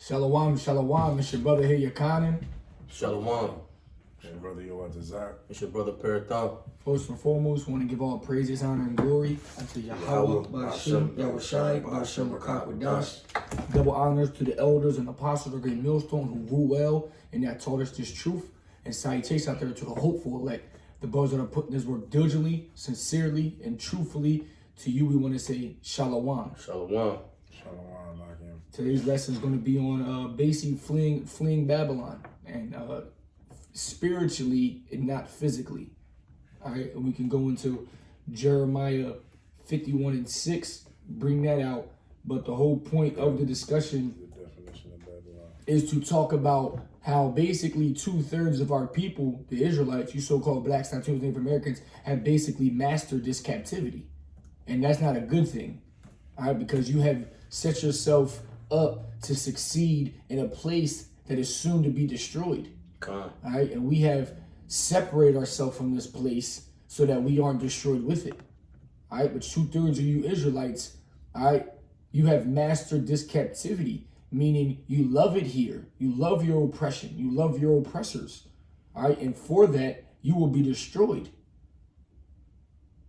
Shalom, shalom. It's your brother here, Yakanin. Shalom. It's your brother Yoatazak. It's your brother Parathon. First and foremost, want to give all praises, honor, and glory unto Yahweh, Ba'ashem, Yahushai, Ba'ashem, Rakak, double honors to the elders and apostles of the great millstone who rule well and that taught us this truth. And salutations out there to the hopeful elect, the brothers that are putting this work diligently, sincerely, and truthfully. To you, we want to say shalom. Shalom. Shalom, Lakim. Today's lesson is going to be on basically fleeing Babylon, and spiritually and not physically. All right, and we can go into Jeremiah 51:6, bring that out. But the whole point of the discussion The definition of Babylon. is to talk about how basically 2/3 of our people, the Israelites, you so-called blacks, not 2 Native Americans, have basically mastered this captivity. And that's not a good thing, all right, because you have set yourself up to succeed in a place that is soon to be destroyed. Con. All right, and we have separated ourselves from this place so that we aren't destroyed with it. All right, but 2/3 of you Israelites, all right, you have mastered this captivity, meaning you love it here. You love your oppression. You love your oppressors. All right, and for that, you will be destroyed.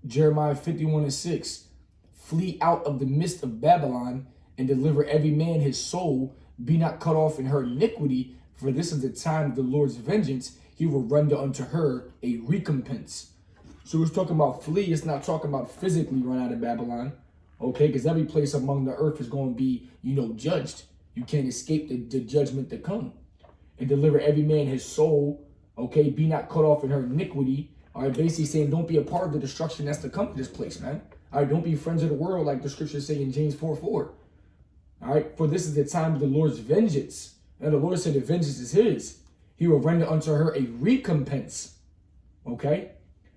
Jeremiah 51:6, flee out of the midst of Babylon and deliver every man his soul. Be not cut off in her iniquity, for this is the time of the Lord's vengeance. He will render unto her a recompense. So it's talking about flee. It's not talking about physically run out of Babylon, okay? Because every place among the earth is going to be, judged. You can't escape the judgment to come. And deliver every man his soul, okay? Be not cut off in her iniquity. All right, basically saying don't be a part of the destruction that's to come to this place, man. All right, don't be friends of the world like the scriptures say in James 4:4. All right, for this is the time of the Lord's vengeance. And the Lord said the vengeance is his. He will render unto her a recompense. Okay?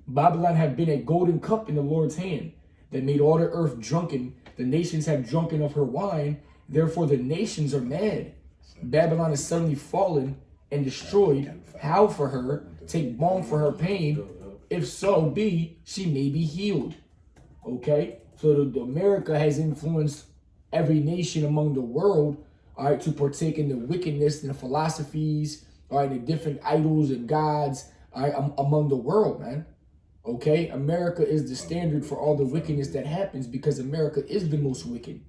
Babylon had been a golden cup in the Lord's hand that made all the earth drunken. The nations have drunken of her wine. Therefore the nations are mad. Babylon is suddenly fallen and destroyed. Howl for her. Take balm for her pain. If so be, she may be healed. Okay? So the America has influenced every nation among the world, all right, to partake in the wickedness and the philosophies, all right, the different idols and gods, all right, among the world, man. Okay? America is the standard for all the wickedness that happens because America is the most wicked,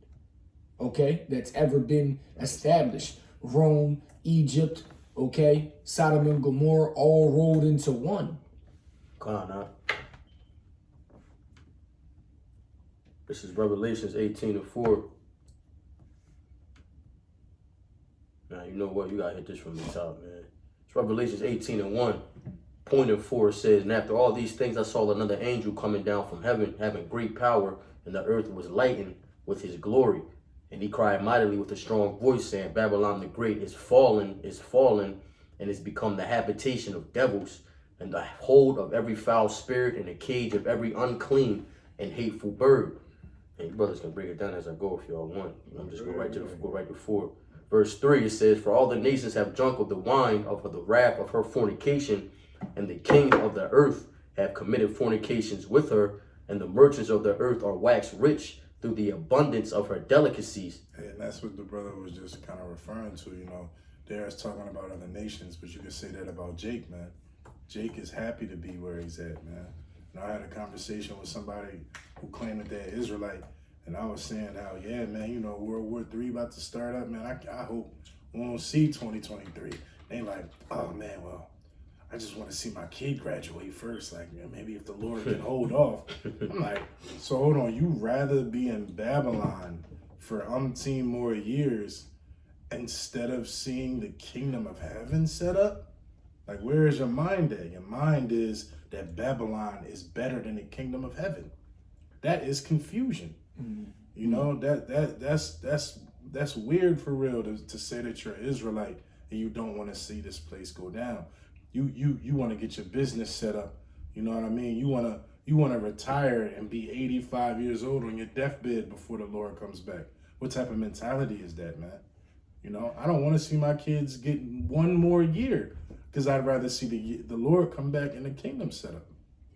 okay, that's ever been established. Rome, Egypt, okay, Sodom and Gomorrah all rolled into one. Con, huh? This is Revelations 18:4. Now, you know what? You got to hit this from the top, man. It's Revelations 18:1. Point of 4 says, and after all these things, I saw another angel coming down from heaven, having great power, and the earth was lightened with his glory. And he cried mightily with a strong voice, saying, Babylon the Great is fallen, and is become the habitation of devils, and the hold of every foul spirit, and the cage of every unclean and hateful bird. And you brothers can break it down as I go if y'all want. I'm just going go right before. Verse 3, it says, for all the nations have drunk of the wine of the wrath of her fornication, and the kings of the earth have committed fornications with her, and the merchants of the earth are waxed rich through the abundance of her delicacies. And that's what the brother was just kind of referring to, There's talking about other nations, but you can say that about Jake, man. Jake is happy to be where he's at, man. And I had a conversation with somebody who claimed that they're Israelite, and I was saying how, yeah, man, World War III about to start up, man. I hope we won't see 2023. They like, oh, man, well, I just want to see my kid graduate first. Like, maybe if the Lord can hold off. I'm like, so hold on, you rather be in Babylon for umpteen more years instead of seeing the kingdom of heaven set up? Like, where is your mind at? Your mind is that Babylon is better than the kingdom of heaven. That is confusion. Mm-hmm. That's weird for real to say that you're Israelite and you don't want to see this place go down. You want to get your business set up. You know what I mean? You want to retire and be 85 years old on your deathbed before the Lord comes back. What type of mentality is that, man? I don't want to see my kids get one more year because I'd rather see the Lord come back and the kingdom set up.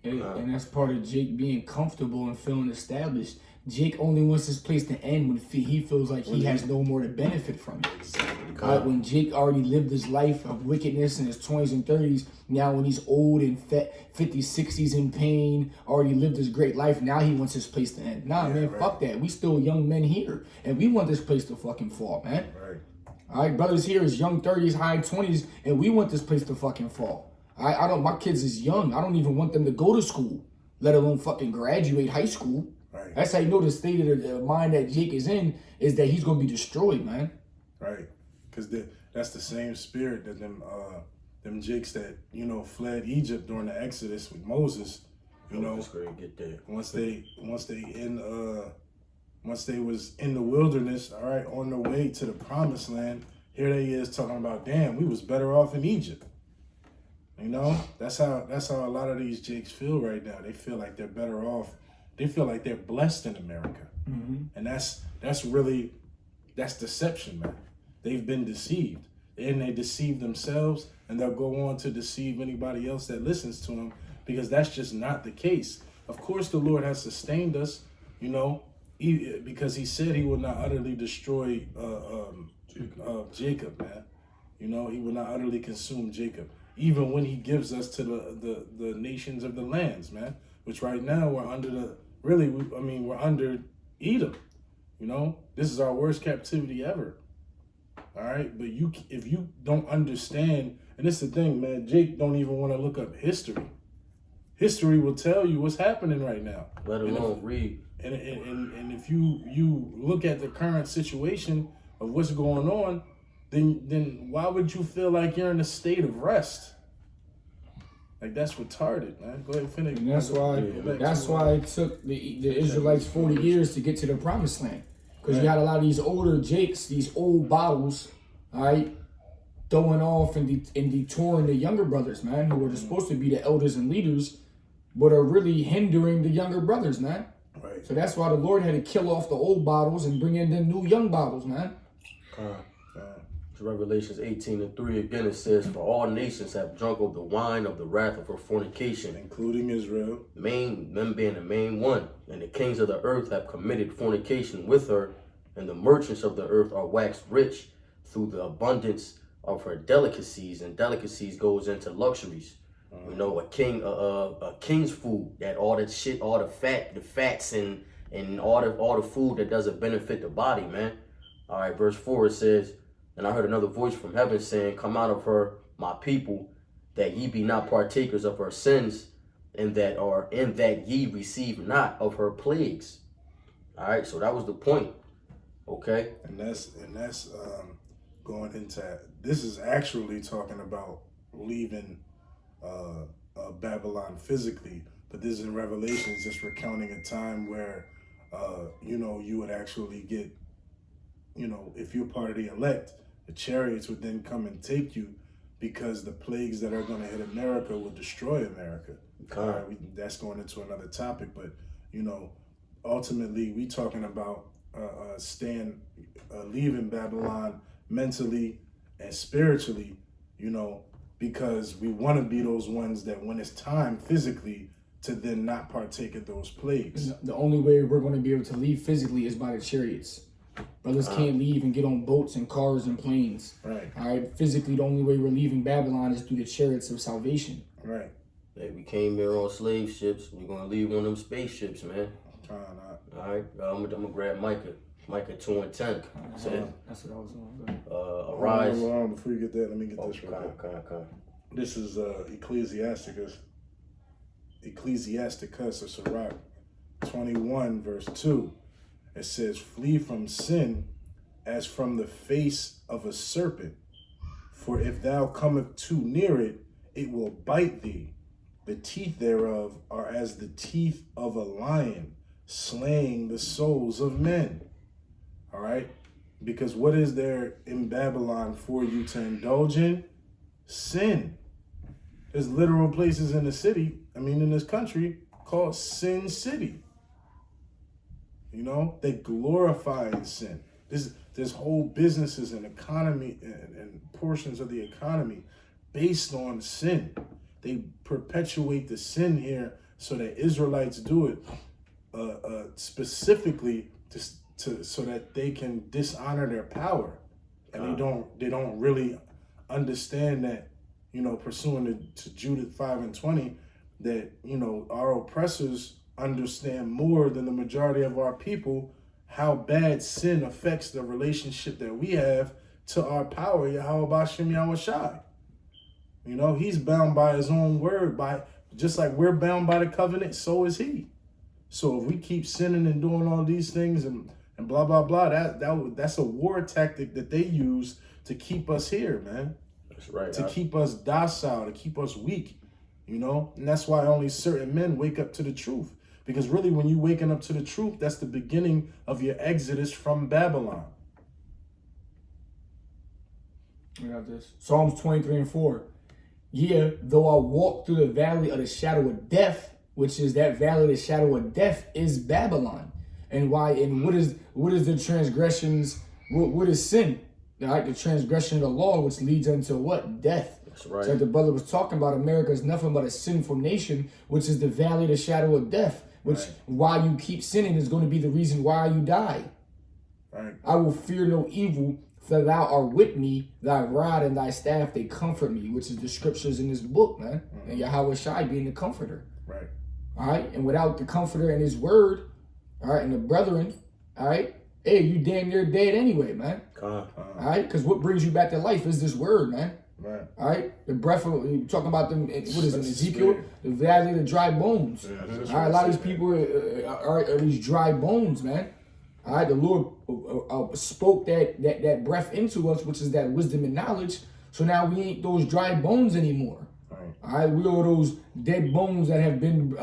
And that's part of Jake being comfortable and feeling established. Jake only wants this place to end when he feels like he has no more to benefit from it. Exactly. When Jake already lived his life of wickedness in his 20s and 30s, now when he's old and 50s, 60s in pain, already lived his great life, now he wants his place to end. Nah, man, fuck that. We still young men here, and we want this place to fucking fall, man. Right. All right, brothers here is young 30s, high 20s, and we want this place to fucking fall. I don't. My kids is young. I don't even want them to go to school, let alone fucking graduate high school. Right. That's how you know the state of the mind that Jake is in is that he's gonna be destroyed, man. Right. Because that's the same spirit that them Jakes that fled Egypt during the Exodus with Moses. Get there. Once they was in the wilderness, all right, on their way to the promised land, here they is talking about, damn, we was better off in Egypt. That's how a lot of these Jakes feel right now. They feel like they're better off. They feel like they're blessed in America. Mm-hmm. And that's deception, man. They've been deceived. And they deceive themselves, and they'll go on to deceive anybody else that listens to them, because that's just not the case. Of course, the Lord has sustained us, because he said he will not utterly destroy Jacob, man. He will not utterly consume Jacob, even when he gives us to the nations of the lands, man. Which right now we're under we're under Edom. This is our worst captivity ever. All right, but if you don't understand, and it's the thing, man, Jake don't even want to look up history. History will tell you what's happening right now. Let alone read. And if you look at the current situation of what's going on, then why would you feel like you're in a state of rest? Like, that's retarded, man. Go ahead and finish. And that's why it took the Israelites 40 years to get to the promised land. Because you had a lot of these older Jakes, these old bottles, all right, throwing off and detouring the younger brothers, man, who were supposed to be the elders and leaders, but are really hindering the younger brothers, man. Right. So that's why the Lord had to kill off the old bottles and bring in the new young bottles, man. Revelations 18:3 again, it says, for all nations have drunk of the wine of the wrath of her fornication, including Israel, them being the main one, and the kings of the earth have committed fornication with her, and the merchants of the earth are waxed rich through the abundance of her delicacies, and delicacies goes into luxuries. A king's food, that all that shit, all the fats and all the food that doesn't benefit the body, man. All right, verse 4 it says, and I heard another voice from heaven saying, come out of her, my people, that ye be not partakers of her sins, and that ye receive not of her plagues. All right, so that was the point. Okay. And that's going into, this is actually talking about leaving Babylon physically, but this is in Revelations, just recounting a time where you would actually get, if you're part of the elect, the chariots would then come and take you, because the plagues that are going to hit America will destroy America. That's going into another topic, but ultimately we talking about leaving Babylon mentally and spiritually, because we want to be those ones that when it's time physically to then not partake of those plagues. The only way we're going to be able to leave physically is by the chariots. Brothers can't leave and get on boats and cars and planes. Right. All right. Physically, the only way we're leaving Babylon is through the chariots of salvation. Right. Hey, we came here on slave ships. We're going to leave one of them spaceships, man. All right. I'm going to grab Micah 2:10. That's what I was doing. Arise. Hold on, before you get that, let me get this real quick. Okay. This is Ecclesiasticus or Sirach 21, verse 2. It says, flee from sin as from the face of a serpent. For if thou comest too near it, it will bite thee. The teeth thereof are as the teeth of a lion, slaying the souls of men. All right? Because what is there in Babylon for you to indulge in? Sin. There's literal places in in this country called Sin City. They glorify sin. There's whole businesses and economy and portions of the economy based on sin. They perpetuate the sin here so that Israelites do it. specifically to so that they can dishonor their power, and they don't really understand that, you know, pursuant to Judith 5:20, that, you know, our oppressors understand more than the majority of our people how bad sin affects the relationship that we have to our power, Yahweh Bashem Yahweh Shai. You know, he's bound by his own word, by just like we're bound by the covenant, so is he. So if we keep sinning and doing all these things and blah blah blah, that's a war tactic that they use to keep us here, man. That's right. To keep us docile, to keep us weak, you know? And that's why only certain men wake up to the truth. Because really, when you waking up to the truth, that's the beginning of your exodus from Babylon. We got this. Psalms 23:4. Yeah, though I walk through the valley of the shadow of death, which is that valley of the shadow of death is Babylon. And why? And what is the transgressions? What is sin? Right? The transgression of the law, which leads unto what? Death. That's right. So like the brother was talking about, America is nothing but a sinful nation, which is the valley of the shadow of death. Which, right. Why you keep sinning is going to be the reason why you die. Right. I will fear no evil, for thou art with me, thy rod and thy staff, they comfort me, which is the scriptures in this book, man. And Yahweh Shai being the comforter. Right. All right. And without the comforter and his word, all right, and the brethren, all right, hey, you damn near dead anyway, man. All right. Because what brings you back to life is this word, man. Right. All right. The breath of, you're talking about them, what is it, Ezekiel? The valley of the dry bones. Yeah, all right. A lot of these people are these dry bones, man. All right, the Lord spoke that breath into us, which is that wisdom and knowledge. So now we ain't those dry bones anymore. Right. All right, we are those dead bones that have been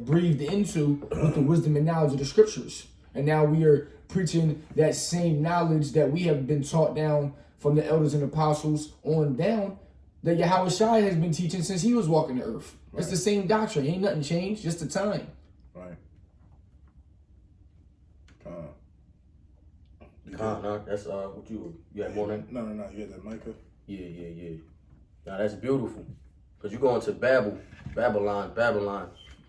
breathed into with the wisdom and knowledge of the scriptures. And now we are preaching that same knowledge that we have been taught down from the elders and apostles on down, that Yahweh Shai has been teaching since he was walking the earth. Right. It's the same doctrine. Ain't nothing changed, just the time. Right. No, that's what you had more than? No, you had that Micah? Yeah. Now that's beautiful. Because you go into Babylon,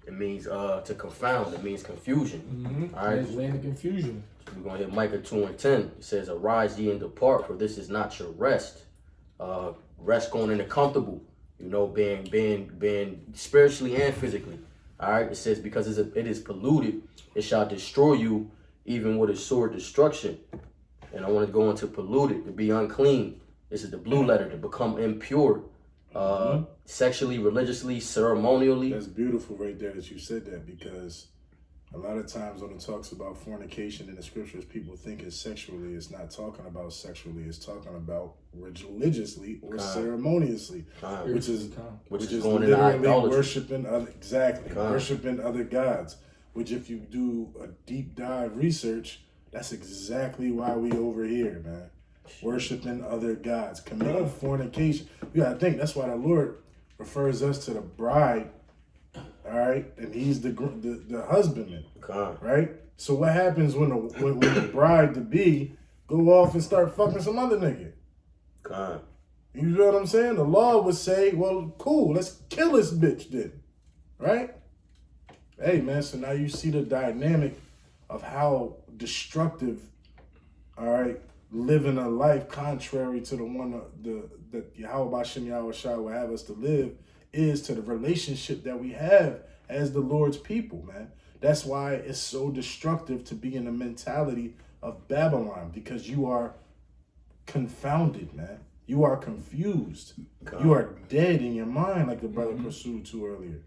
it means to confound, it means confusion. Mm-hmm. All right. It's land of confusion. So we're gonna hit Micah 2:10. It says, arise ye and depart, for this is not your rest. Rest going into comfortable, you know, being spiritually and physically. All right. It says, because it is polluted, it shall destroy you, even with a sword destruction. And I want to go into polluted, to be unclean. This is the blue letter, to become impure, sexually, religiously, ceremonially. That's beautiful right there that you said that, because a lot of times when it talks about fornication in the scriptures, people think it's sexually. It's not talking about sexually. It's talking about religiously or ceremoniously, which is going into idolatry. Worshiping other gods. Which, if you do a deep dive research, that's exactly why we over here, man. Worshiping other gods, committing fornication. You gotta think, that's why the Lord refers us to the bride, all right? And he's the husbandman, right? So what happens when the bride to be go off and start fucking some other nigga? You know what I'm saying? The law would say, well, cool, let's kill this bitch then, right? Hey, man, so now you see the dynamic of how destructive, all right, living a life contrary to the one that Yahweh Bashem Yahweh Shai will have us to live is to the relationship that we have as the Lord's people, man. That's why it's so destructive to be in the mentality of Babylon, because you are confounded, man. You are confused. You are dead in your mind, like the brother pursued to earlier,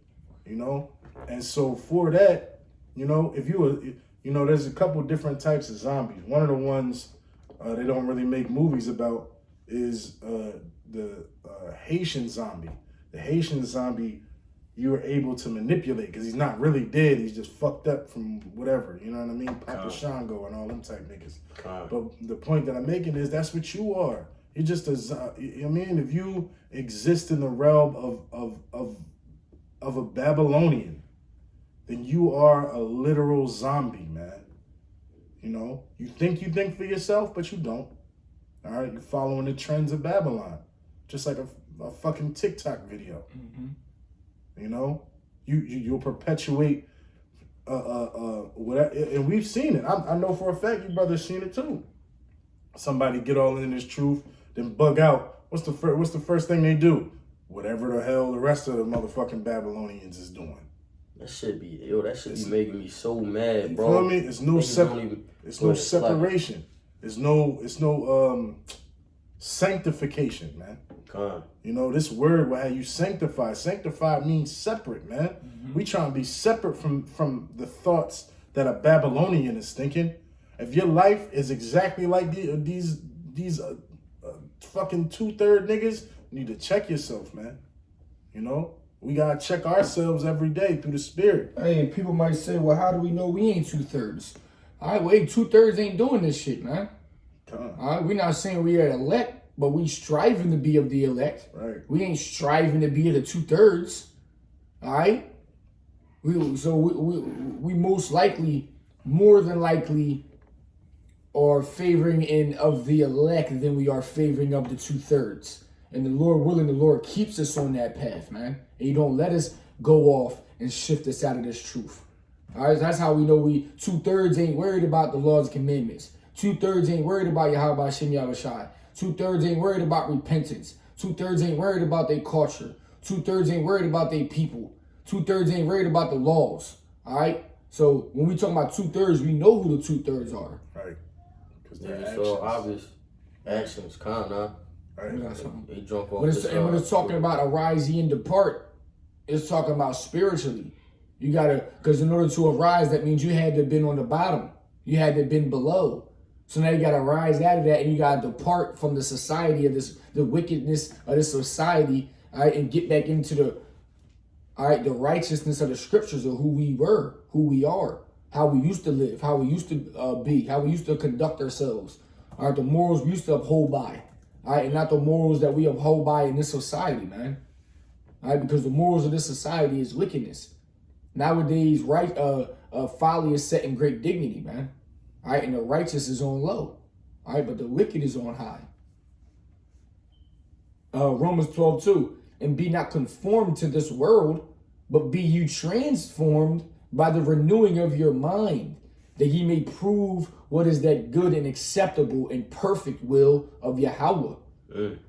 you know? And so for that, you know, if you were, you know, there's a couple different types of zombies. One of the ones they don't really make movies about is the Haitian zombie. The Haitian zombie, you are able to manipulate because he's not really dead. He's just fucked up from whatever, you know what I mean? Papa Shango and all them type niggas. But the point that I'm making is that's what you are. You're just I mean, if you exist in the realm of a Babylonian, then you are a literal zombie, man. You know, you think for yourself, but you don't. All right, you're following the trends of Babylon, just like a fucking TikTok video. You know, you'll perpetuate whatever, and we've seen it. I know for a fact you brothers seen it too. Somebody get all in this truth, then bug out. What's the first thing they do? Whatever the hell the rest of the motherfucking Babylonians is doing. That should be be making me so mad, bro. You feel me? It's no separation. It's no sanctification, man. You know, this word will have you sanctified. Sanctified means separate, man. Mm-hmm. We trying to be separate from the thoughts that a Babylonian is thinking. If your life is exactly like these fucking 2/3 niggas, you need to check yourself, man. You know, we gotta check ourselves every day through the Spirit. Hey, people might say, well, how do we know we ain't 2/3? All right, wait, 2/3 ain't doing this shit, man. All right, we're not saying we are elect, but we striving to be of the elect. Right. We ain't striving to be of the 2/3. All right. We most likely, more than likely, are favoring in of the elect than we are favoring of the 2/3. And the Lord willing, the Lord keeps us on that path, man. And He don't let us go off and shift us out of this truth. All right, that's how we know 2/3 ain't worried about the laws and commandments. 2/3 ain't worried about Yahweh Shem Yahushai. 2/3 ain't worried about repentance. 2/3 ain't worried about their culture. 2/3 ain't worried about their people. 2/3 ain't worried about the laws. All right. So when we talk about 2/3, we know who the 2/3 are. Right. Because they're so obvious actions, kind of. Right. They drunk off. When it's talking about arise ye and depart, it's talking about spiritually. You gotta, because in order to arise, that means you had to have been on the bottom. You had to have been below. So now you got to rise out of that, and you got to depart from the society of the wickedness of this society, all right, and get back into the righteousness of the scriptures of who we were, who we are, how we used to live, how we used to be, how we used to conduct ourselves, all right, the morals we used to uphold by, all right, and not the morals that we uphold by in this society, man, all right, because the morals of this society is wickedness. Nowadays, folly is set in great dignity, man. All right, and the righteous is on low. All right, but the wicked is on high. Romans 12:2. And be not conformed to this world, but be you transformed by the renewing of your mind, that ye may prove what is that good and acceptable and perfect will of Yahweh.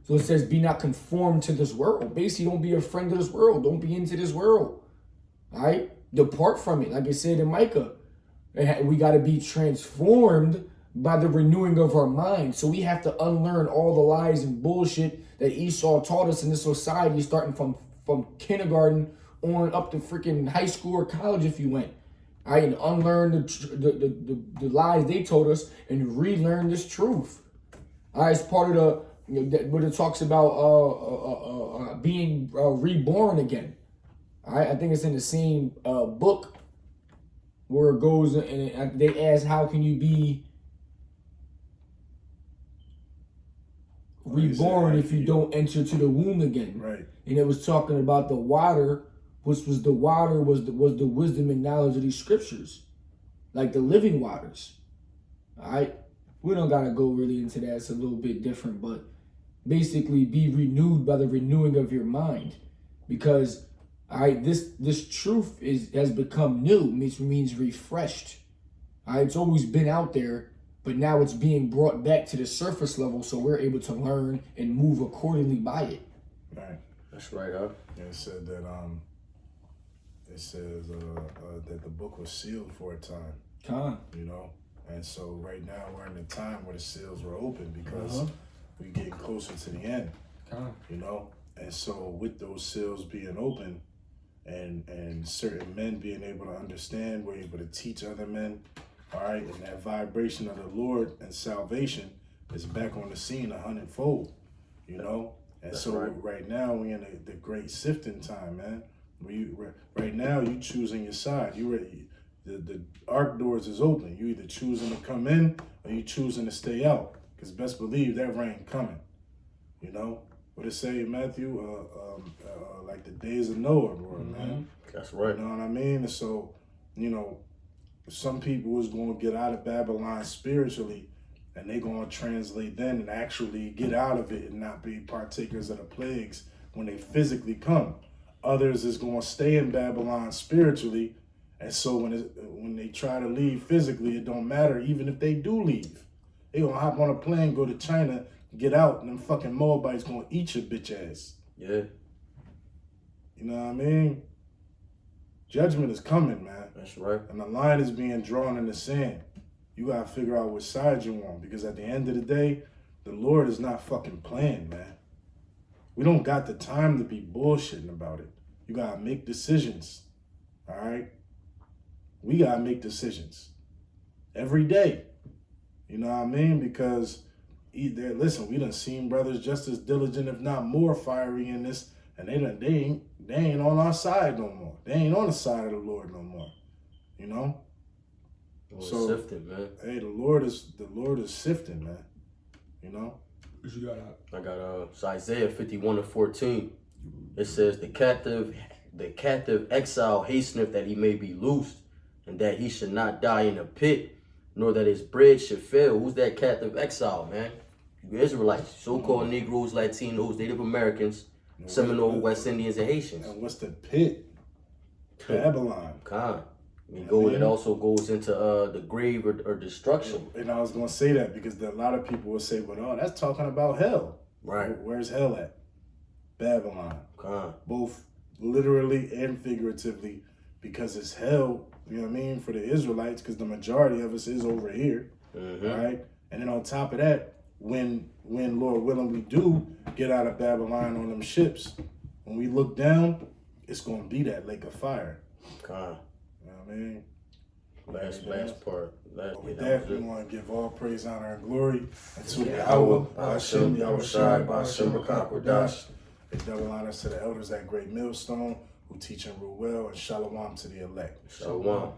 So it says, be not conformed to this world. Basically, don't be a friend of this world. Don't be into this world. All right? Depart from it. Like I said in Micah. We got to be transformed by the renewing of our mind. So we have to unlearn all the lies and bullshit that Esau taught us in this society, starting from kindergarten on up to freaking high school or college if you went. All right, and unlearn the lies they told us and relearn this truth. All right, it's part of what it talks about being reborn again. All right, I think it's in the same book. Where it goes and they ask, how can you be reborn if you don't enter to the womb again? Right. And it was talking about the water, which was the wisdom and knowledge of these scriptures, like the living waters. All right. We don't gotta go really into that. It's a little bit different, but basically be renewed by the renewing of your mind, because all right, this truth has become new, which means refreshed. All right, it's always been out there, but now it's being brought back to the surface level, so we're able to learn and move accordingly by it. Right. That's right, huh? Yeah, it said that it says that the book was sealed for a time. You know, and so right now we're in a time where the seals were open because we getting closer to the end. You know, and so with those seals being open. And certain men being able to understand, we're able to teach other men, all right, and that vibration of the Lord and salvation is back on the scene 100-fold, you know? And that's so right now we in the great sifting time, man. Right now you choosing your side. You ready? The ark doors is open. You either choosing to come in or you choosing to stay out. Because best believe that rain coming, you know? What it say in Matthew, like the days of Noah, bro, man. That's right. You know what I mean? And so, you know, some people is going to get out of Babylon spiritually, and they going to translate then and actually get out of it and not be partakers of the plagues when they physically come. Others is going to stay in Babylon spiritually And so when they try to leave physically, it don't matter even if they do leave. They gonna hop on a plane, go to China, get out, and them fucking Moabites gonna eat your bitch ass. Yeah. You know what I mean? Judgment is coming, man. That's right. And the line is being drawn in the sand. You gotta figure out which side you on, because at the end of the day, the Lord is not fucking playing, man. We don't got the time to be bullshitting about it. You gotta make decisions, all right? We gotta make decisions every day. You know what I mean? Because listen, we done seen brothers just as diligent, if not more fiery in this, and they ain't on our side no more. They ain't on the side of the Lord no more. You know? Well, So sifting, man. Hey, the Lord is sifting, man. You know? What you got? I got it's Isaiah 51:14. It says, the captive exile hasteneth that he may be loosed, and that he should not die in a pit, nor that his bread should fail. Who's that captive exile, man? You Israelites, so-called Negroes, Latinos, Native Americans, Seminole, West Indians, and Haitians. And what's the pit? Babylon. Con. It also goes into the grave or destruction. And I was going to say that because a lot of people will say, well, that's talking about hell. Right. Where's hell at? Babylon. Con. Both literally and figuratively, because it's hell, you know what I mean, for the Israelites, because the majority of us is over here. Mm-hmm. All right? And then on top of that, when Lord willing we do get out of Babylon on them ships, when we look down, it's going to be that lake of fire. Con. You know what I mean? Last part. With that, we want to give all praise, honor, and glory unto Yahweh, Hashem, Yahushai, Ba'ashem, B'Kakwadash. A double honors to the elders at Great Millstone who teach and rule well, and shalom to the elect. Shalom.